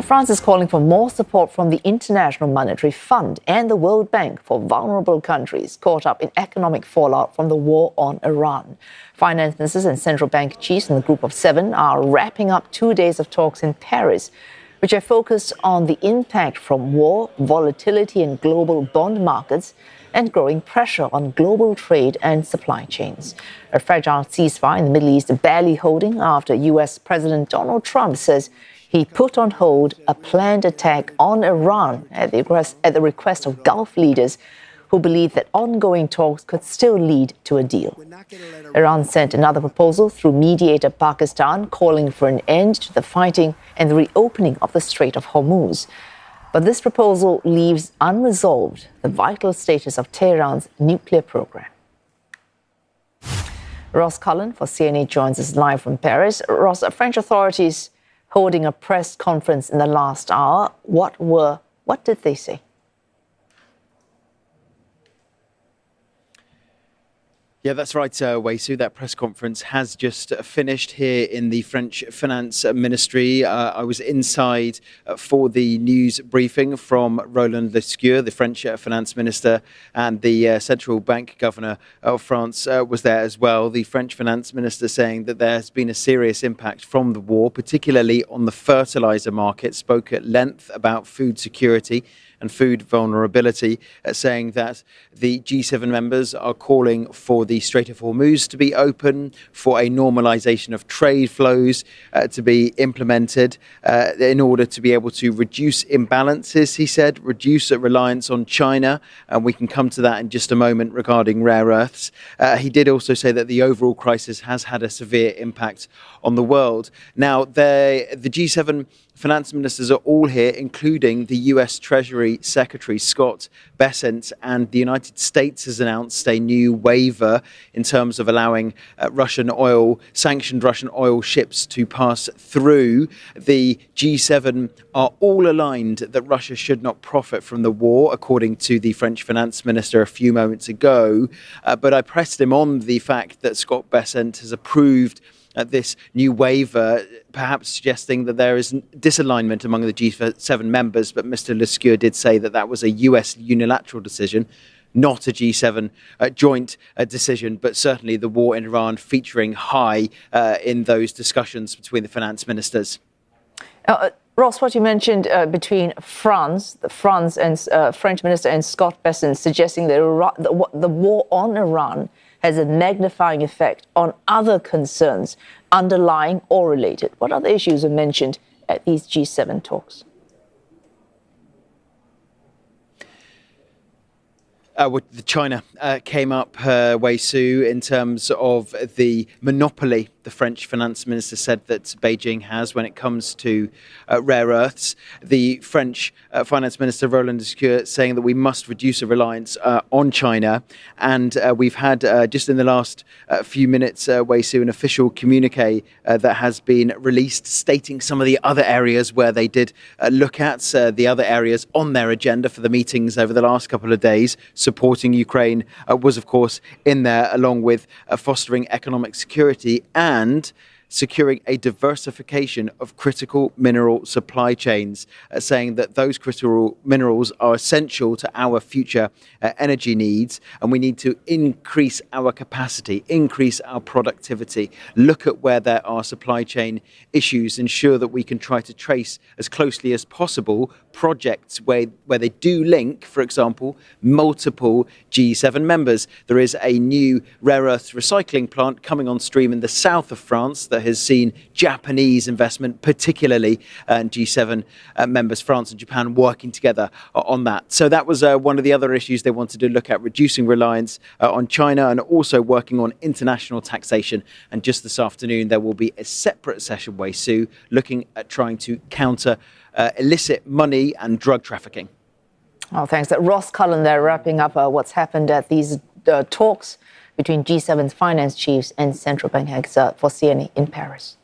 France is calling for more support from the International Monetary Fund and the World Bank for vulnerable countries caught up in economic fallout from the war on Iran. Finance ministers and central bank chiefs in the group of 7 are wrapping up 2 days of talks in Paris, which are focused on the impact from war, volatility in global bond markets, and growing pressure on global trade and supply chains. A fragile ceasefire in the Middle East barely holding after US President Donald Trump says he put on hold a planned attack on Iran at the request of Gulf leaders who believe that ongoing talks could still lead to a deal. Iran sent another proposal through mediator Pakistan calling for an end to the fighting and the reopening of the Strait of Hormuz. But this proposal leaves unresolved the vital status of Tehran's nuclear program. Ross Cullen for CNA joins us live from Paris. Ross, French authorities holding a press conference in the last hour. What did they say? Yeah, that's right, Wei Su. That press conference has just finished here in the French Finance Ministry. I was inside for the news briefing from Roland Lescure, the French Finance Minister, and the Central Bank Governor of France was there as well. The French Finance Minister saying that there has been a serious impact from the war, particularly on the fertilizer market, spoke at length about food security and food vulnerability, saying that the G7 members are calling for the Strait of Hormuz to be open, for a normalization of trade flows to be implemented in order to be able to reduce imbalances, he said, reduce reliance on China. And we can come to that in just a moment regarding rare earths. He did also say that the overall crisis has had a severe impact on the world. Now, the G7 finance ministers are all here, including the US Treasury Secretary Scott Bessent, and the United States has announced a new waiver in terms of allowing sanctioned Russian oil ships to pass through. The G7 are all aligned that Russia should not profit from the war, according to the French finance minister a few moments ago. But I pressed him on the fact that Scott Bessent has approved this new waiver, perhaps suggesting that there is disalignment among the G7 members. But Mr. Lescure did say that that was a US unilateral decision, not a G7 joint decision, but certainly the war in Iran featuring high in those discussions between the finance ministers. Ross, what you mentioned between the French minister and Scott Bessent suggesting that the war on Iran has a magnifying effect on other concerns, underlying or related. What other issues are mentioned at these G7 talks? China came up, Wei Su, in terms of the monopoly the French finance minister said that Beijing has when it comes to rare earths. The French finance minister, Roland Lescure, saying that we must reduce a reliance on China. And we've had, just in the last few minutes, Wei Su, an official communique that has been released stating some of the other areas where they did look at, the other areas on their agenda for the meetings over the last couple of days. Supporting Ukraine was, of course, in there, along with fostering economic security and securing a diversification of critical mineral supply chains, saying that those critical minerals are essential to our future energy needs, and we need to increase our capacity, increase our productivity, look at where there are supply chain issues, ensure that we can try to trace as closely as possible projects where they do link, for example, multiple G7 members. There is a new rare earths recycling plant coming on stream in the south of France that has seen Japanese investment, particularly G7 members, France and Japan, working together on that. So that was one of the other issues they wanted to look at, reducing reliance on China and also working on international taxation. And just this afternoon, there will be a separate session, Wei Su, looking at trying to counter illicit money and drug trafficking. Oh, thanks. Ross Cullen there, wrapping up what's happened at these talks between G7's finance chiefs and central bank heads for CNA in Paris.